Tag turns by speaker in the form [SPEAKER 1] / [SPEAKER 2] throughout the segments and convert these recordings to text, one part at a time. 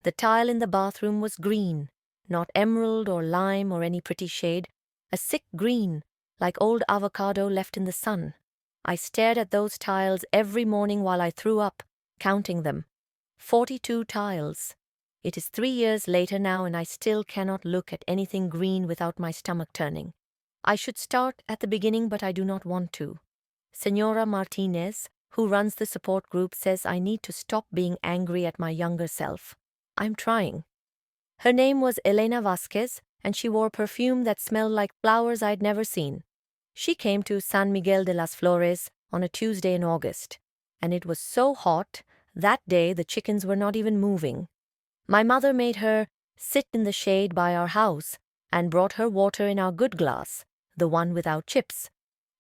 [SPEAKER 1] The tile in the bathroom was green, not emerald or lime or any pretty shade, a sick green, like old avocado left in the sun. I stared at those tiles every morning while I threw up, counting them. 42 tiles. It is 3 years later now and I still cannot look at anything green without my stomach turning. I should start at the beginning, but I do not want to. Senora Martinez, who runs the support group, says I need to stop being angry at my younger self. I'm trying. Her name was Elena Vasquez, and she wore perfume that smelled like flowers I'd never seen. She came to San Miguel de las Flores on a Tuesday in August, and it was so hot, that day the chickens were not even moving. My mother made her sit in the shade by our house and brought her water in our good glass, the one without chips.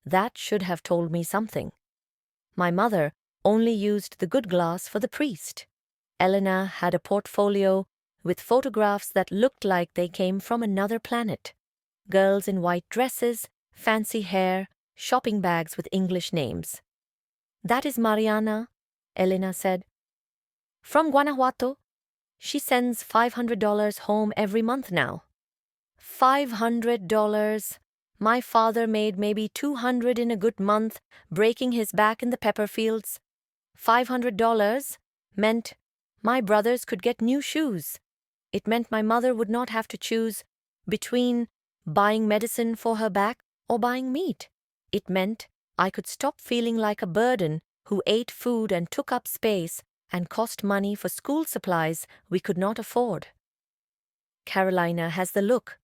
[SPEAKER 1] That should have told me something. My mother only used the good glass for the priest. Elena had a portfolio with photographs that looked like they came from another planet. Girls in white dresses, fancy hair, shopping bags with English names. That is Mariana, Elena said. From Guanajuato. She sends $500 home every month now. $500. My father made maybe $200 in a good month, breaking his back in the pepper fields. $500 meant my brothers could get new shoes. It meant my mother would not have to choose between buying medicine for her back or buying meat. It meant I could stop feeling like a burden who ate food and took up space and cost money for school supplies we could not afford. Carolina has the look,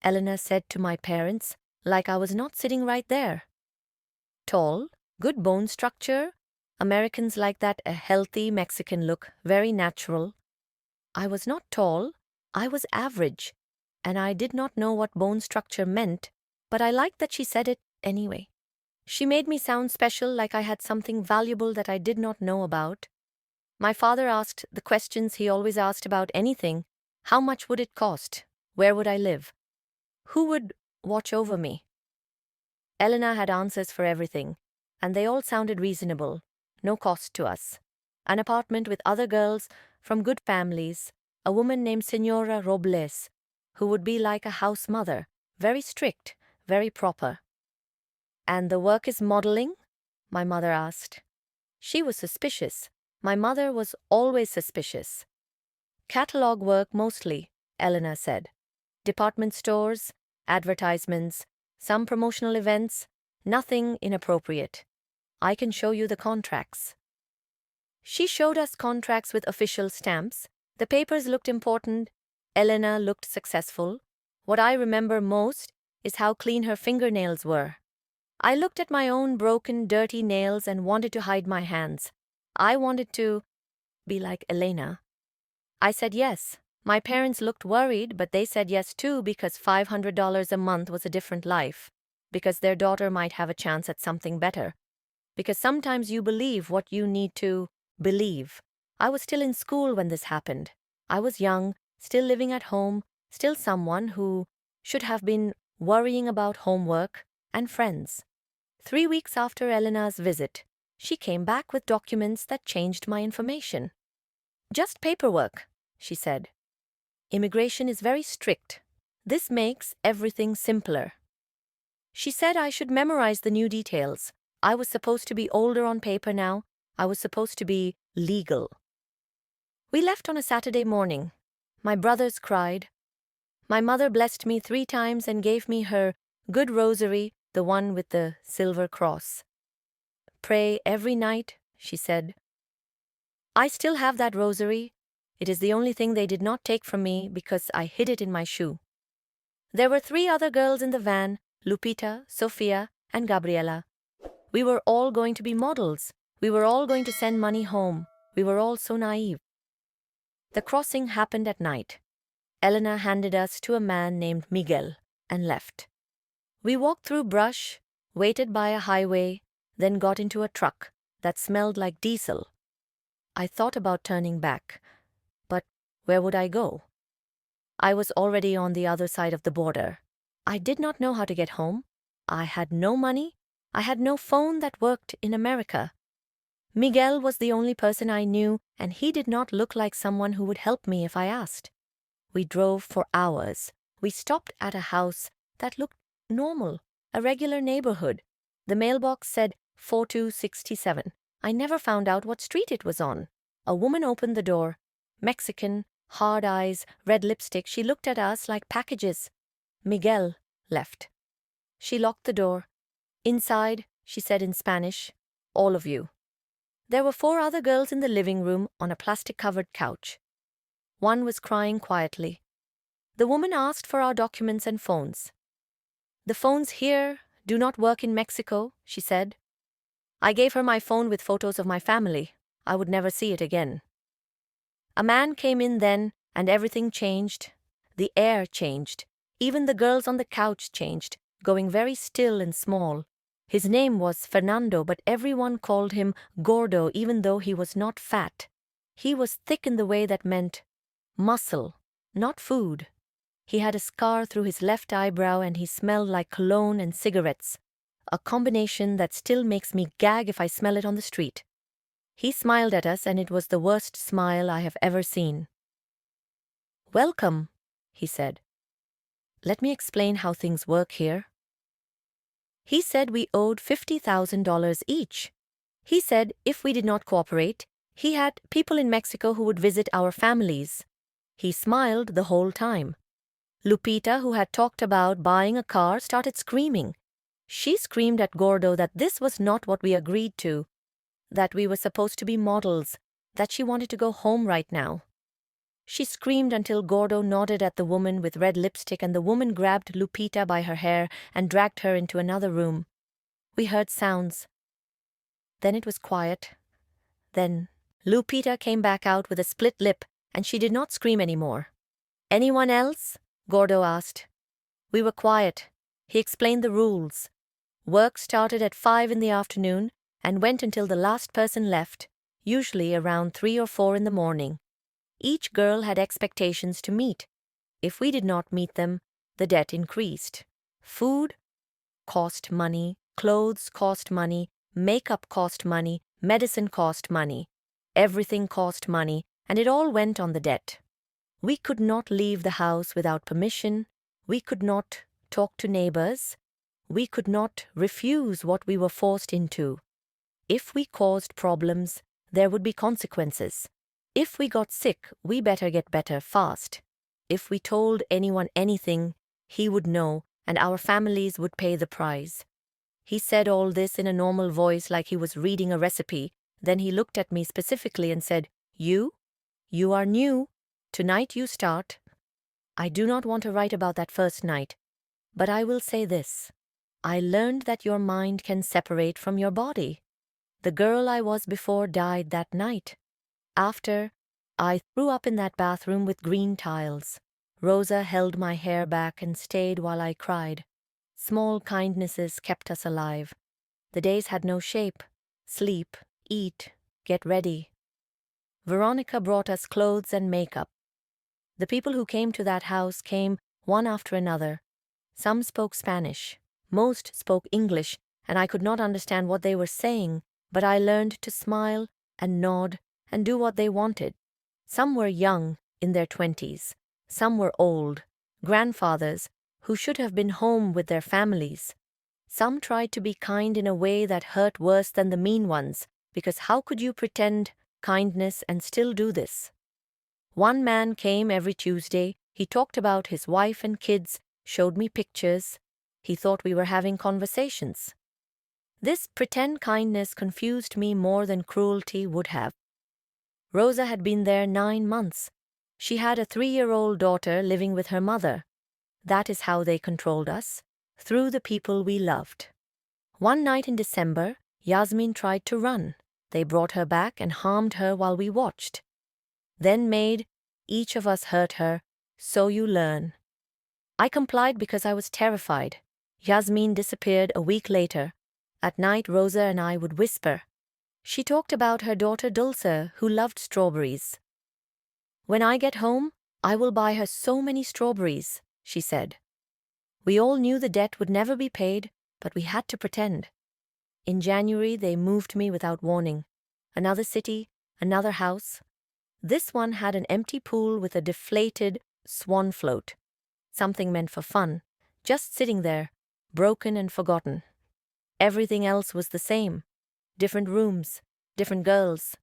[SPEAKER 1] Elena said to my parents, like I was not sitting right there. Tall, good bone structure. Americans like that, a healthy Mexican look, very natural. I was not tall, I was average, and I did not know what bone structure meant, but I liked that she said it anyway. She made me sound special, like I had something valuable that I did not know about. My father asked the questions he always asked about anything. How much would it cost? Where would I live? Who would watch over me? Elena had answers for everything, and they all sounded reasonable, no cost to us. An apartment with other girls from good families, a woman named Senora Robles, who would be like a house mother, very strict, very proper. And the work is modeling? My mother asked. She was suspicious. My mother was always suspicious. Catalog work mostly, Elena said. Department stores, advertisements, some promotional events, nothing inappropriate. I can show you the contracts. She showed us contracts with official stamps. The papers looked important. Elena looked successful. What I remember most is how clean her fingernails were. I looked at my own broken, dirty nails and wanted to hide my hands. I wanted to be like Elena. I said yes. My parents looked worried, but they said yes too, because $500 a month was a different life, because their daughter might have a chance at something better, because sometimes you believe what you need to believe. I was still in school when this happened. I was young, still living at home, still someone who should have been worrying about homework and friends. 3 weeks after Elena's visit, she came back with documents that changed my information. Just paperwork, she said. Immigration is very strict. This makes everything simpler. She said I should memorize the new details. I was supposed to be older on paper now. I was supposed to be legal. We left on a Saturday morning. My brothers cried. My mother blessed me 3 times and gave me her good rosary, the one with the silver cross. Pray every night, she said. I still have that rosary. It is the only thing they did not take from me because I hid it in my shoe. There were 3 other girls in the van, Lupita, Sofia, and Gabriela. We were all going to be models. We were all going to send money home. We were all so naive. The crossing happened at night. Elena handed us to a man named Miguel and left. We walked through brush, waited by a highway, then got into a truck that smelled like diesel. I thought about turning back, but where would I go? I was already on the other side of the border. I did not know how to get home. I had no money. I had no phone that worked in America. Miguel was the only person I knew, and he did not look like someone who would help me if I asked. We drove for hours. We stopped at a house that looked normal, a regular neighborhood. The mailbox said 4267. I never found out what street it was on. A woman opened the door. Mexican, hard eyes, red lipstick. She looked at us like packages. Miguel left. She locked the door. Inside, she said in Spanish, all of you. There were 4 other girls in the living room on a plastic-covered couch. One was crying quietly. The woman asked for our documents and phones. The phones here do not work in Mexico, she said. I gave her my phone with photos of my family. I would never see it again. A man came in then, and everything changed. The air changed. Even the girls on the couch changed, going very still and small. His name was Fernando, but everyone called him Gordo, even though he was not fat. He was thick in the way that meant muscle, not food. He had a scar through his left eyebrow and he smelled like cologne and cigarettes, a combination that still makes me gag if I smell it on the street. He smiled at us and it was the worst smile I have ever seen. Welcome, he said. Let me explain how things work here. He said we owed $50,000 each. He said if we did not cooperate, he had people in Mexico who would visit our families. He smiled the whole time. Lupita, who had talked about buying a car, started screaming. She screamed at Gordo that this was not what we agreed to, that we were supposed to be models, that she wanted to go home right now. She screamed until Gordo nodded at the woman with red lipstick and the woman grabbed Lupita by her hair and dragged her into another room. We heard sounds. Then it was quiet. Then Lupita came back out with a split lip and she did not scream anymore. Anyone else? Gordo asked. We were quiet. He explained the rules. Work started at 5 in the afternoon and went until the last person left, usually around 3 or 4 in the morning. Each girl had expectations to meet. If we did not meet them, the debt increased. Food cost money, clothes cost money, makeup cost money, medicine cost money. Everything cost money, and it all went on the debt. We could not leave the house without permission. We could not talk to neighbors. We could not refuse what we were forced into. If we caused problems, there would be consequences. If we got sick, we better get better fast. If we told anyone anything, he would know, and our families would pay the price. He said all this in a normal voice like he was reading a recipe. Then he looked at me specifically and said, You are new. Tonight you start. I do not want to write about that first night, but I will say this. I learned that your mind can separate from your body. The girl I was before died that night. After, I threw up in that bathroom with green tiles. Rosa held my hair back and stayed while I cried. Small kindnesses kept us alive. The days had no shape. Sleep, eat, get ready. Veronica brought us clothes and makeup. The people who came to that house came one after another. Some spoke Spanish. Most spoke English, and I could not understand what they were saying, but I learned to smile and nod and do what they wanted. Some were young, in their 20s. Some were old, grandfathers, who should have been home with their families. Some tried to be kind in a way that hurt worse than the mean ones, because how could you pretend kindness and still do this? One man came every Tuesday. He talked about his wife and kids, showed me pictures. He thought we were having conversations. This pretend kindness confused me more than cruelty would have. Rosa had been there 9 months. She had a 3-year-old daughter living with her mother. That is how they controlled us, through the people we loved. One night in December, Yasmin tried to run. They brought her back and harmed her while we watched. Then made each of us hurt her, so you learn. I complied because I was terrified. Yasmin disappeared a week later. At night, Rosa and I would whisper. She talked about her daughter Dulce, who loved strawberries. When I get home, I will buy her so many strawberries, she said. We all knew the debt would never be paid, but we had to pretend. In January, they moved me without warning. Another city, another house. This one had an empty pool with a deflated swan float. Something meant for fun, just sitting there, broken and forgotten. Everything else was the same. Different rooms, different girls,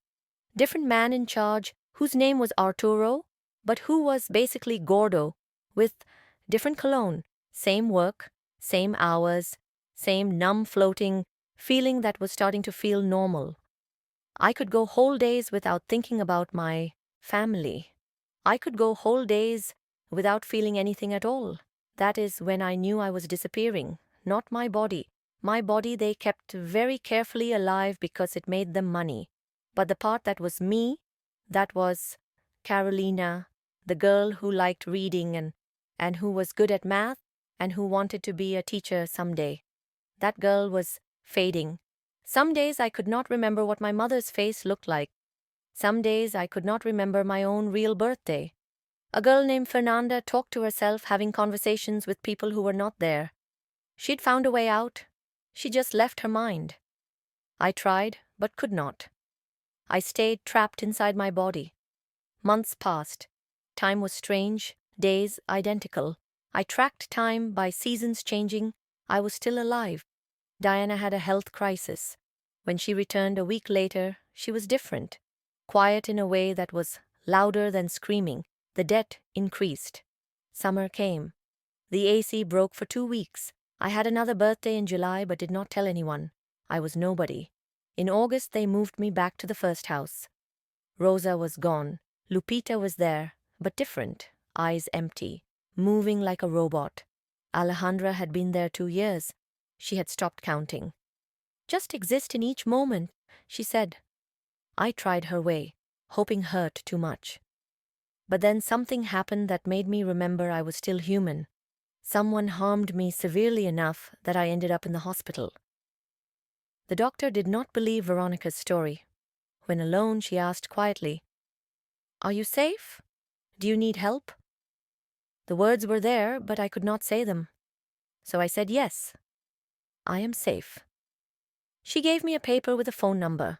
[SPEAKER 1] different man in charge whose name was Arturo, but who was basically Gordo, with different cologne, same work, same hours, same numb floating feeling that was starting to feel normal. I could go whole days without thinking about my family. I could go whole days without feeling anything at all. That is when I knew I was disappearing, not my body. My body they kept very carefully alive because it made them money. But the part that was me, that was Carolina, the girl who liked reading and who was good at math and who wanted to be a teacher someday. That girl was fading. Some days I could not remember what my mother's face looked like. Some days I could not remember my own real birthday. A girl named Fernanda talked to herself, having conversations with people who were not there. She'd found a way out. She just left her mind. I tried, but could not. I stayed trapped inside my body. Months passed. Time was strange, days identical. I tracked time by seasons changing. I was still alive. Diana had a health crisis. When she returned a week later, she was different. Quiet in a way that was louder than screaming. The debt increased. Summer came. The AC broke for 2 weeks. I had another birthday in July but did not tell anyone. I was nobody. In August they moved me back to the first house. Rosa was gone. Lupita was there, but different, eyes empty, moving like a robot. Alejandra had been there 2 years. She had stopped counting. Just exist in each moment, she said. I tried her way, hoping hurt too much. But then something happened that made me remember I was still human. Someone harmed me severely enough that I ended up in the hospital. The doctor did not believe Veronica's story. When alone, she asked quietly, "Are you safe? Do you need help?" The words were there, but I could not say them. So I said yes. I am safe. She gave me a paper with a phone number.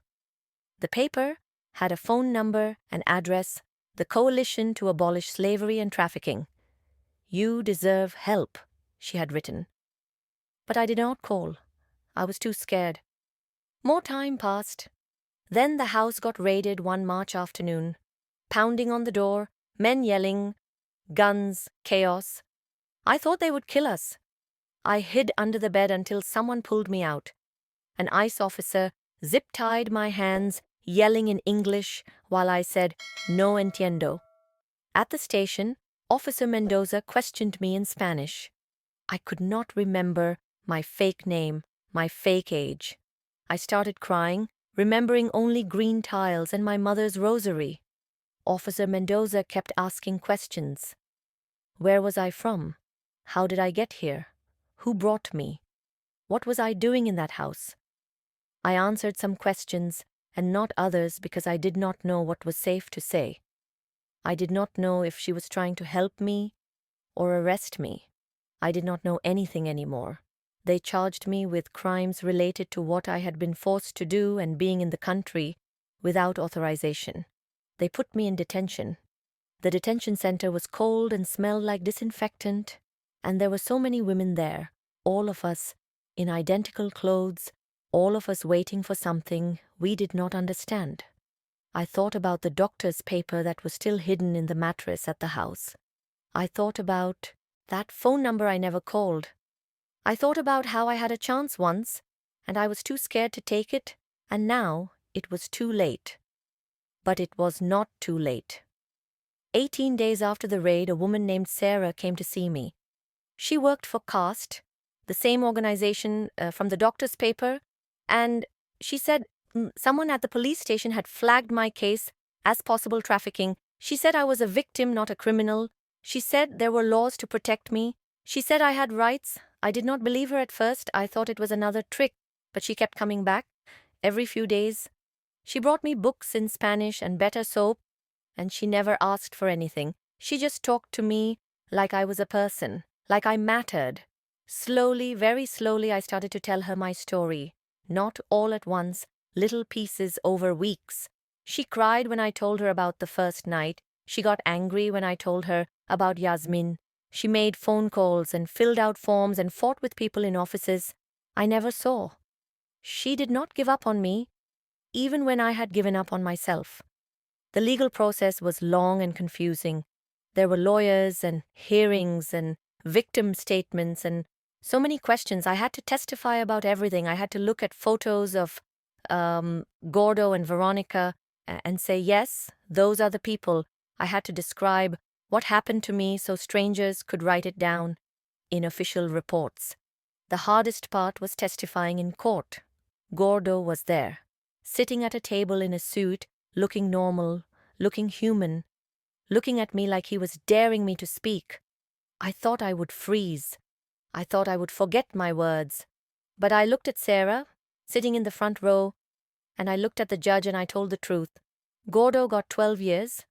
[SPEAKER 1] The paper had a phone number and address, the Coalition to Abolish Slavery and Trafficking. You deserve help, she had written. But I did not call. I was too scared. More time passed. Then the house got raided one March afternoon. Pounding on the door, men yelling, guns, chaos. I thought they would kill us. I hid under the bed until someone pulled me out. An ICE officer zip-tied my hands, yelling in English while I said, "No entiendo." At the station, Officer Mendoza questioned me in Spanish. I could not remember my fake name, my fake age. I started crying, remembering only green tiles and my mother's rosary. Officer Mendoza kept asking questions. Where was I from? How did I get here? Who brought me? What was I doing in that house? I answered some questions and not others because I did not know what was safe to say. I did not know if she was trying to help me or arrest me. I did not know anything anymore. They charged me with crimes related to what I had been forced to do and being in the country without authorization. They put me in detention. The detention center was cold and smelled like disinfectant, and there were so many women there, all of us in identical clothes, all of us waiting for something we did not understand. I thought about the doctor's paper that was still hidden in the mattress at the house. I thought about that phone number I never called. I thought about how I had a chance once, and I was too scared to take it, and now it was too late. But it was not too late. 18 days after the raid, a woman named Sarah came to see me. She worked for CAST, the same organization from the doctor's paper, and she said someone at the police station had flagged my case as possible trafficking. She said I was a victim, not a criminal. She said there were laws to protect me. She said I had rights. I did not believe her at first. I thought it was another trick, but she kept coming back every few days. She brought me books in Spanish and better soap, and she never asked for anything. She just talked to me like I was a person, like I mattered. Slowly, very slowly, I started to tell her my story. Not all at once, little pieces over weeks. She cried when I told her about the first night. She got angry when I told her about Yasmin. She made phone calls and filled out forms and fought with people in offices I never saw. She did not give up on me, even when I had given up on myself. The legal process was long and confusing. There were lawyers and hearings and victim statements and so many questions. I had to testify about everything. I had to look at photos of Gordo and Veronica and say, yes, those are the people. I had to describe what happened to me so strangers could write it down in official reports. The hardest part was testifying in court. Gordo was there, sitting at a table in a suit, looking normal, looking human, looking at me like he was daring me to speak. I thought I would freeze. I thought I would forget my words. But I looked at Sarah, sitting in the front row, and I looked at the judge and I told the truth. Gordo got 12 years.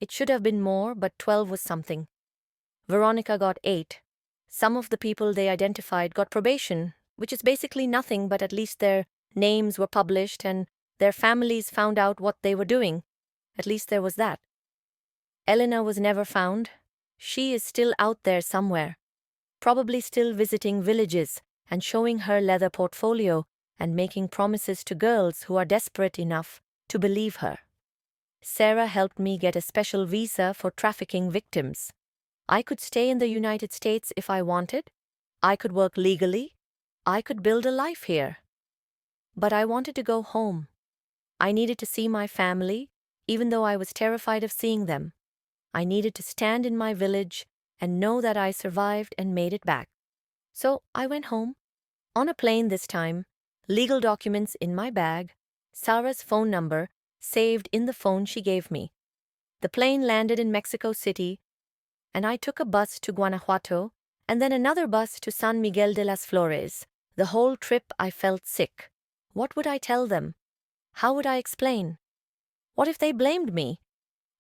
[SPEAKER 1] It should have been more, but 12 was something. Veronica got 8. Some of the people they identified got probation, which is basically nothing, but at least their names were published and their families found out what they were doing. At least there was that. Elena was never found. She is still out there somewhere, probably still visiting villages and showing her leather portfolio and making promises to girls who are desperate enough to believe her. Sarah helped me get a special visa for trafficking victims. I could stay in the United States if I wanted. I could work legally. I could build a life here. But I wanted to go home. I needed to see my family, even though I was terrified of seeing them. I needed to stand in my village and know that I survived and made it back. So I went home, on a plane this time, legal documents in my bag, Sarah's phone number saved in the phone she gave me. The plane landed in Mexico City, and I took a bus to Guanajuato and then another bus to San Miguel de las Flores. The whole trip I felt sick. What would I tell them? How would I explain? What if they blamed me?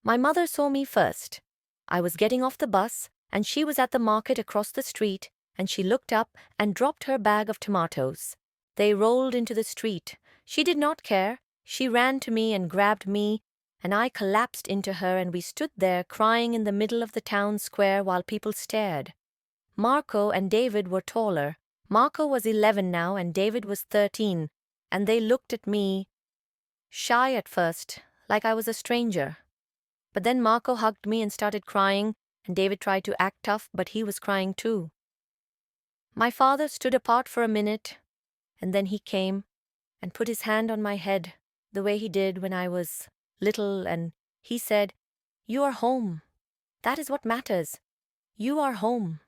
[SPEAKER 1] My mother saw me first. I was getting off the bus, and she was at the market across the street, and she looked up and dropped her bag of tomatoes. They rolled into the street. She did not care. She ran to me and grabbed me, and I collapsed into her, and we stood there crying in the middle of the town square while people stared. Marco and David were taller. Marco was 11 now, and David was 13, and they looked at me, shy at first, like I was a stranger. But then Marco hugged me and started crying, and David tried to act tough, but he was crying too. My father stood apart for a minute, and then he came and put his hand on my head, the way he did when I was little, and he said, "You are home. That is what matters. You are home."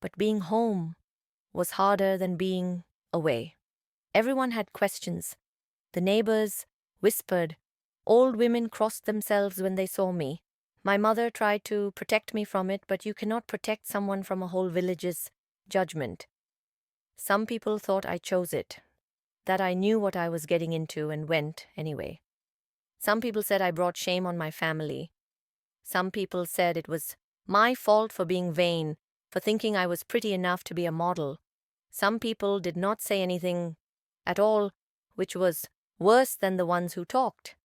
[SPEAKER 1] But being home was harder than being away. Everyone had questions. The neighbors whispered. Old women crossed themselves when they saw me. My mother tried to protect me from it, but you cannot protect someone from a whole village's judgment. Some people thought I chose it, that I knew what I was getting into and went anyway. Some people said I brought shame on my family. Some people said it was my fault for being vain, for thinking I was pretty enough to be a model. Some people did not say anything at all, which was worse than the ones who talked.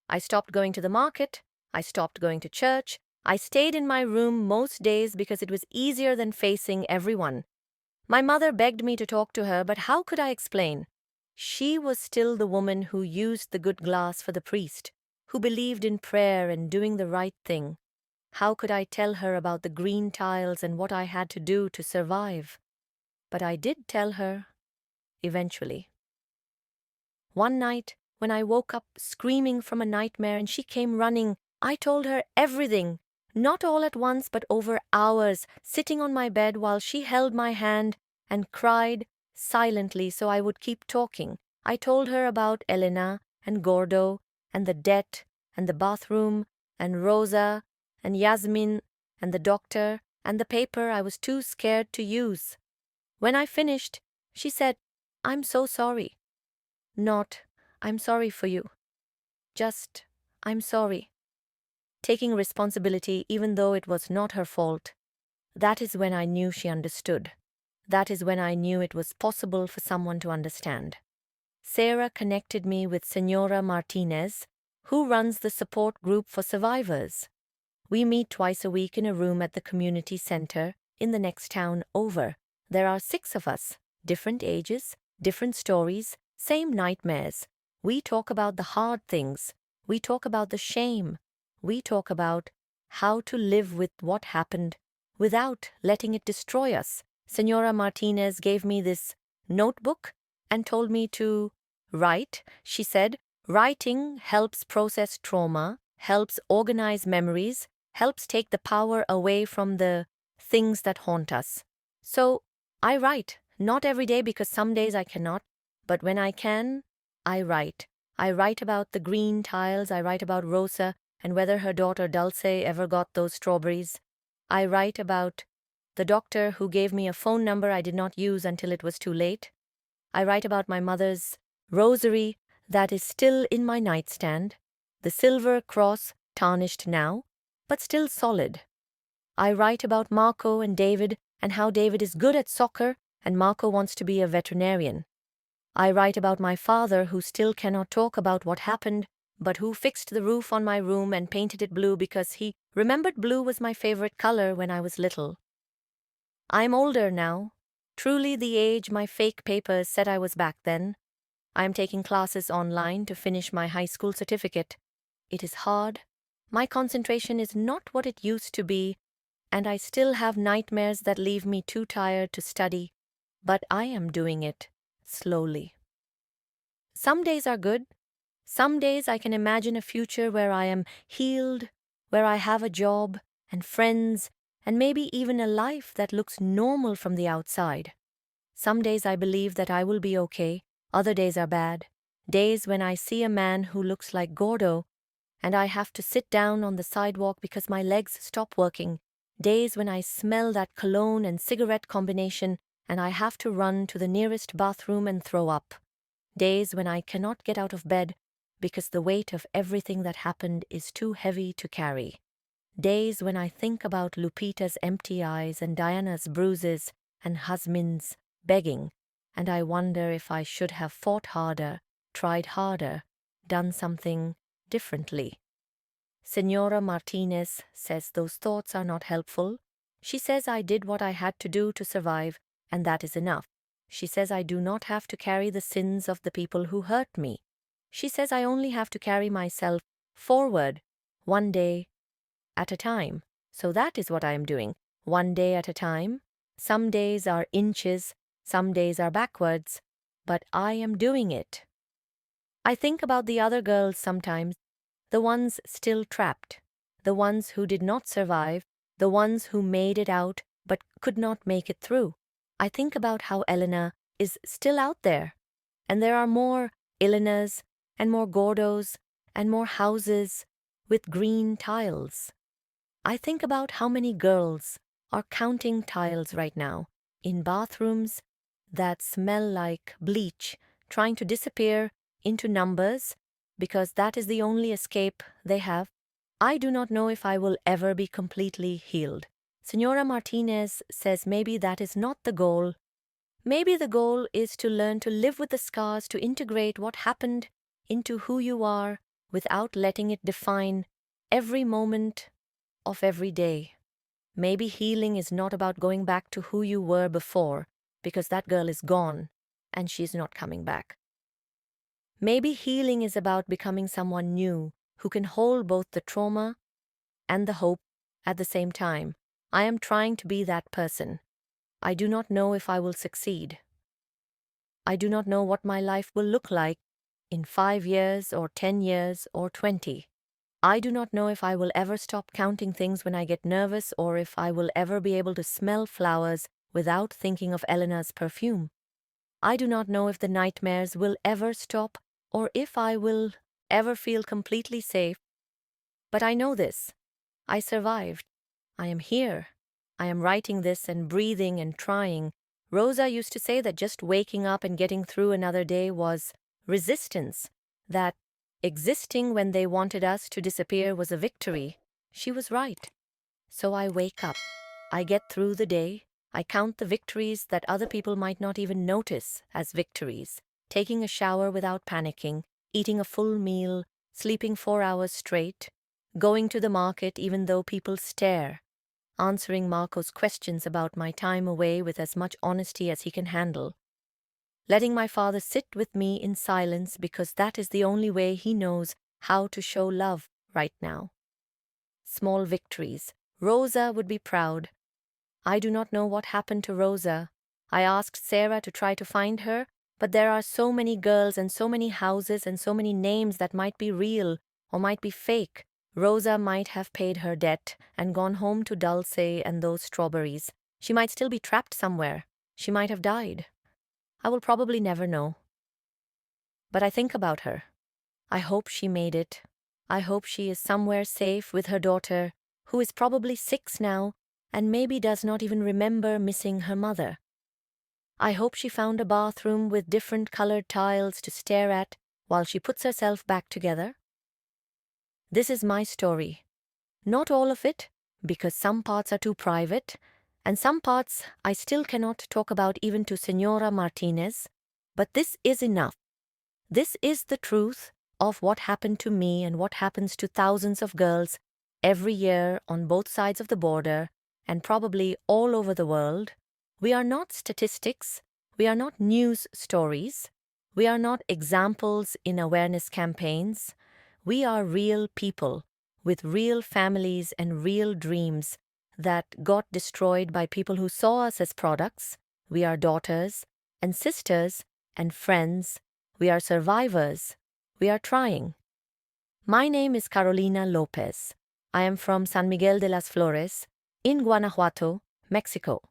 [SPEAKER 1] I stopped going to the market. I stopped going to church. I stayed in my room most days because it was easier than facing everyone. My mother begged me to talk to her, but how could I explain? She was still the woman who used the good glass for the priest, who believed in prayer and doing the right thing. How could I tell her about the green tiles and what I had to do to survive? But I did tell her, eventually. One night, when I woke up screaming from a nightmare and she came running, I told her everything, not all at once but over hours, sitting on my bed while she held my hand and cried silently so I would keep talking. I told her about Elena and Gordo and the debt and the bathroom and Rosa and Yasmin and the doctor and the paper I was too scared to use. When I finished, she said, "I'm so sorry." Not, "I'm sorry for you." Just, "I'm sorry." Taking responsibility even though it was not her fault. That is when I knew she understood. That is when I knew it was possible for someone to understand. Sarah connected me with Senora Martinez, who runs the support group for survivors. We meet twice a week in a room at the community center in the next town over. There are 6 of us, different ages, different stories, same nightmares. We talk about the hard things. We talk about the shame. We talk about how to live with what happened without letting it destroy us. Senora Martinez gave me this notebook and told me to write. She said, writing helps process trauma, helps organize memories, helps take the power away from the things that haunt us. So I write, not every day because some days I cannot, but when I can, I write. I write about the green tiles, I write about Rosa and whether her daughter Dulce ever got those strawberries. I write about the doctor who gave me a phone number I did not use until it was too late. I write about my mother's rosary that is still in my nightstand, the silver cross tarnished now, but still solid. I write about Marco and David and how David is good at soccer and Marco wants to be a veterinarian. I write about my father who still cannot talk about what happened, but who fixed the roof on my room and painted it blue because he remembered blue was my favorite color when I was little. I'm older now, truly the age my fake papers said I was back then. I am taking classes online to finish my high school certificate. It is hard. My concentration is not what it used to be, and I still have nightmares that leave me too tired to study, but I am doing it slowly. Some days are good. Some days I can imagine a future where I am healed, where I have a job and friends, and maybe even a life that looks normal from the outside. Some days I believe that I will be okay, other days are bad. Days when I see a man who looks like Gordo, and I have to sit down on the sidewalk because my legs stop working. Days when I smell that cologne and cigarette combination and I have to run to the nearest bathroom and throw up. Days when I cannot get out of bed because the weight of everything that happened is too heavy to carry. Days when I think about Lupita's empty eyes and Diana's bruises and Hasmin's begging, and I wonder if I should have fought harder, tried harder, done something differently. Senora Martinez says those thoughts are not helpful. She says I did what I had to do to survive, and that is enough. She says I do not have to carry the sins of the people who hurt me. She says I only have to carry myself forward, one day at a time. So that is what I am doing, one day at a time. Some days are inches, some days are backwards, but I am doing it. I think about the other girls sometimes, the ones still trapped, the ones who did not survive, the ones who made it out but could not make it through. I think about how Elena is still out there, and there are more Elenas and more Gordos and more houses with green tiles. I think about how many girls are counting tiles right now in bathrooms that smell like bleach, trying to disappear into numbers because that is the only escape they have. I do not know if I will ever be completely healed. Senora Martinez says maybe that is not the goal. Maybe the goal is to learn to live with the scars, to integrate what happened into who you are without letting it define every moment of every day. Maybe healing is not about going back to who you were before, because that girl is gone and she's not coming back. Maybe healing is about becoming someone new who can hold both the trauma and the hope at the same time. I am trying to be that person. I do not know if I will succeed. I do not know what my life will look like in 5 years or 10 years or 20. I do not know if I will ever stop counting things when I get nervous or if I will ever be able to smell flowers without thinking of Elena's perfume. I do not know if the nightmares will ever stop or if I will ever feel completely safe. But I know this. I survived. I am here. I am writing this and breathing and trying. Rosa used to say that just waking up and getting through another day was resistance, that existing when they wanted us to disappear was a victory. She was right. So I wake up. I get through the day. I count the victories that other people might not even notice as victories. taking a shower without panicking, eating a full meal, sleeping 4 hours straight, going to the market even though people stare, answering Marco's questions about my time away with as much honesty as he can handle, letting my father sit with me in silence because that is the only way he knows how to show love right now. Small victories. Rosa would be proud. I do not know what happened to Rosa. I asked Sarah to try to find her, but there are so many girls and so many houses and so many names that might be real or might be fake. Rosa might have paid her debt and gone home to Dulce and those strawberries. She might still be trapped somewhere. She might have died. I will probably never know. But I think about her. I hope she made it. I hope she is somewhere safe with her daughter, who is probably 6 now and maybe does not even remember missing her mother. I hope she found a bathroom with different colored tiles to stare at while she puts herself back together. This is my story. Not all of it, because some parts are too private, and some parts I still cannot talk about even to Senora Martinez, but this is enough. This is the truth of what happened to me and what happens to thousands of girls every year on both sides of the border and probably all over the world. We are not statistics, we are not news stories, we are not examples in awareness campaigns. We are real people with real families and real dreams that got destroyed by people who saw us as products. We are daughters and sisters and friends. We are survivors. We are trying. My name is Carolina Lopez. I am from San Miguel de las Flores, in Guanajuato, Mexico.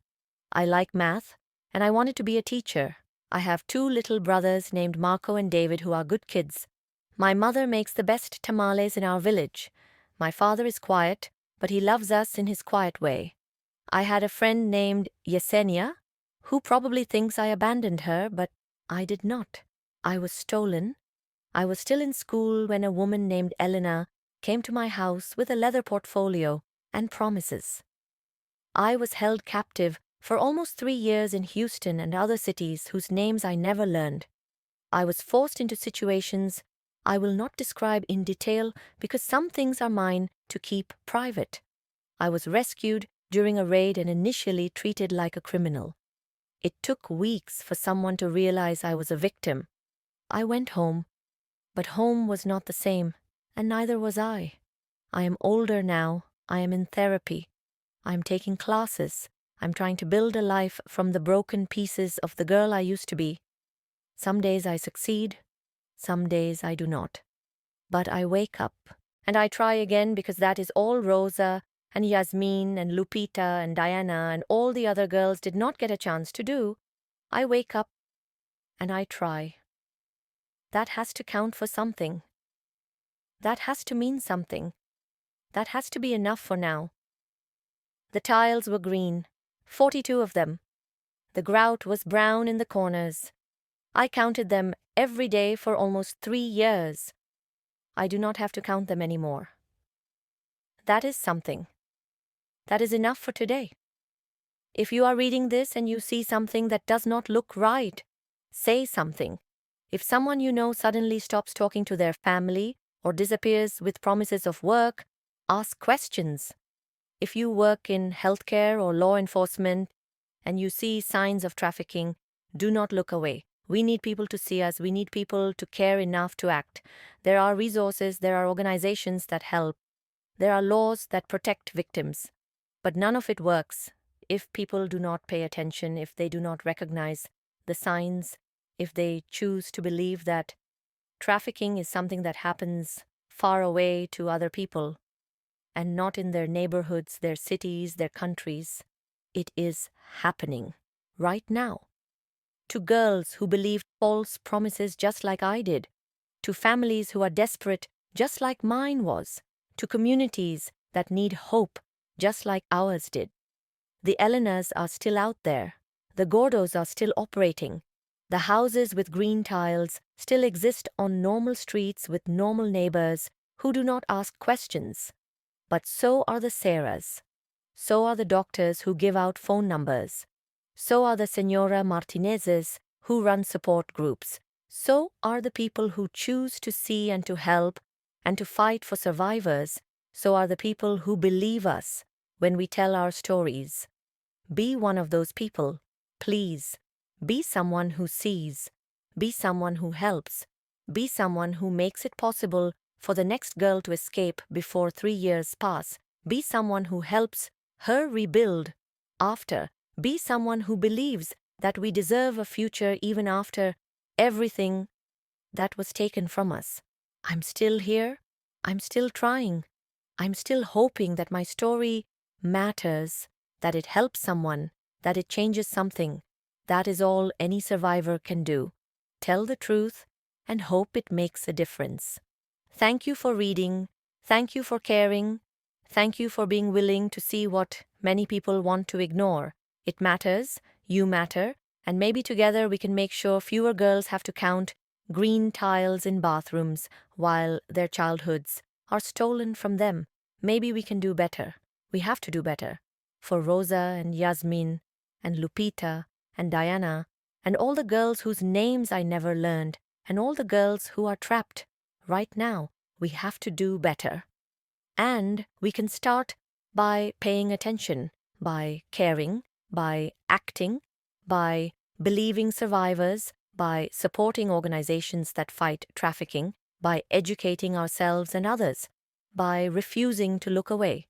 [SPEAKER 1] I like math, and I wanted to be a teacher. I have 2 little brothers named Marco and David who are good kids. My mother makes the best tamales in our village. My father is quiet, but he loves us in his quiet way. I had a friend named Yesenia, who probably thinks I abandoned her, but I did not. I was stolen. I was still in school when a woman named Elena came to my house with a leather portfolio and promises. I was held captive for almost 3 years in Houston and other cities whose names I never learned. I was forced into situations I will not describe in detail because some things are mine to keep private. I was rescued during a raid and initially treated like a criminal. It took weeks for someone to realize I was a victim. I went home, but home was not the same, and neither was I. I am older now. I am in therapy. I am taking classes. I'm trying to build a life from the broken pieces of the girl I used to be. Some days I succeed, some days I do not. But I wake up, and I try again because that is all Rosa and Yasmin and Lupita and Diana and all the other girls did not get a chance to do. I wake up, and I try. That has to count for something. That has to mean something. That has to be enough for now. The tiles were green, 42 of them. The grout was brown in the corners. I counted them every day for almost 3 years. I do not have to count them anymore. That is something. That is enough for today. If you are reading this and you see something that does not look right, say something. If someone you know suddenly stops talking to their family or disappears with promises of work, ask questions. If you work in healthcare or law enforcement and you see signs of trafficking, do not look away. We need people to see us. We need people to care enough to act. There are resources, there are organizations that help. There are laws that protect victims. But none of it works if people do not pay attention, if they do not recognize the signs, if they choose to believe that trafficking is something that happens far away to other people and not in their neighborhoods, their cities, their countries. It is happening right now. To girls who believed false promises just like I did, to families who are desperate just like mine was, to communities that need hope just like ours did. The Elenas are still out there. The Gordos are still operating. The houses with green tiles still exist on normal streets with normal neighbors who do not ask questions. But so are the Sarahs. So are the doctors who give out phone numbers. So are the Senora Martinezes who run support groups. So are the people who choose to see and to help and to fight for survivors. So are the people who believe us when we tell our stories. Be one of those people, please. Be someone who sees. Be someone who helps. Be someone who makes it possible for the next girl to escape before 3 years pass. Be someone who helps her rebuild after. Be someone who believes that we deserve a future even after everything that was taken from us. I'm still here. I'm still trying. I'm still hoping that my story matters, that it helps someone, that it changes something. That is all any survivor can do. Tell the truth and hope it makes a difference. Thank you for reading. Thank you for caring. Thank you for being willing to see what many people want to ignore. It matters, you matter, and maybe together we can make sure fewer girls have to count green tiles in bathrooms while their childhoods are stolen from them. Maybe we can do better. We have to do better. For Rosa and Yasmin and Lupita and Diana and all the girls whose names I never learned and all the girls who are trapped right now, we have to do better. And we can start by paying attention, by caring, by acting, by believing survivors, by supporting organizations that fight trafficking, by educating ourselves and others, by refusing to look away.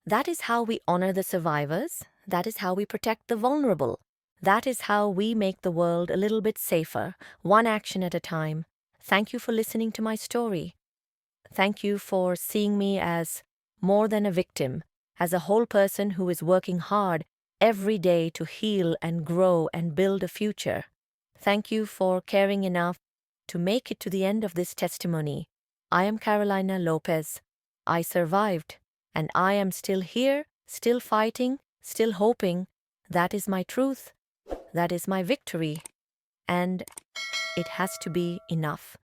[SPEAKER 1] That is how we honor the survivors. That is how we protect the vulnerable. That is how we make the world a little bit safer, one action at a time. Thank you for listening to my story. Thank you for seeing me as more than a victim, as a whole person who is working hard every day to heal and grow and build a future. Thank you for caring enough to make it to the end of this testimony. I am Carolina Lopez. I survived, and I am still here, still fighting, still hoping. That is my truth. That is my victory. And it has to be enough.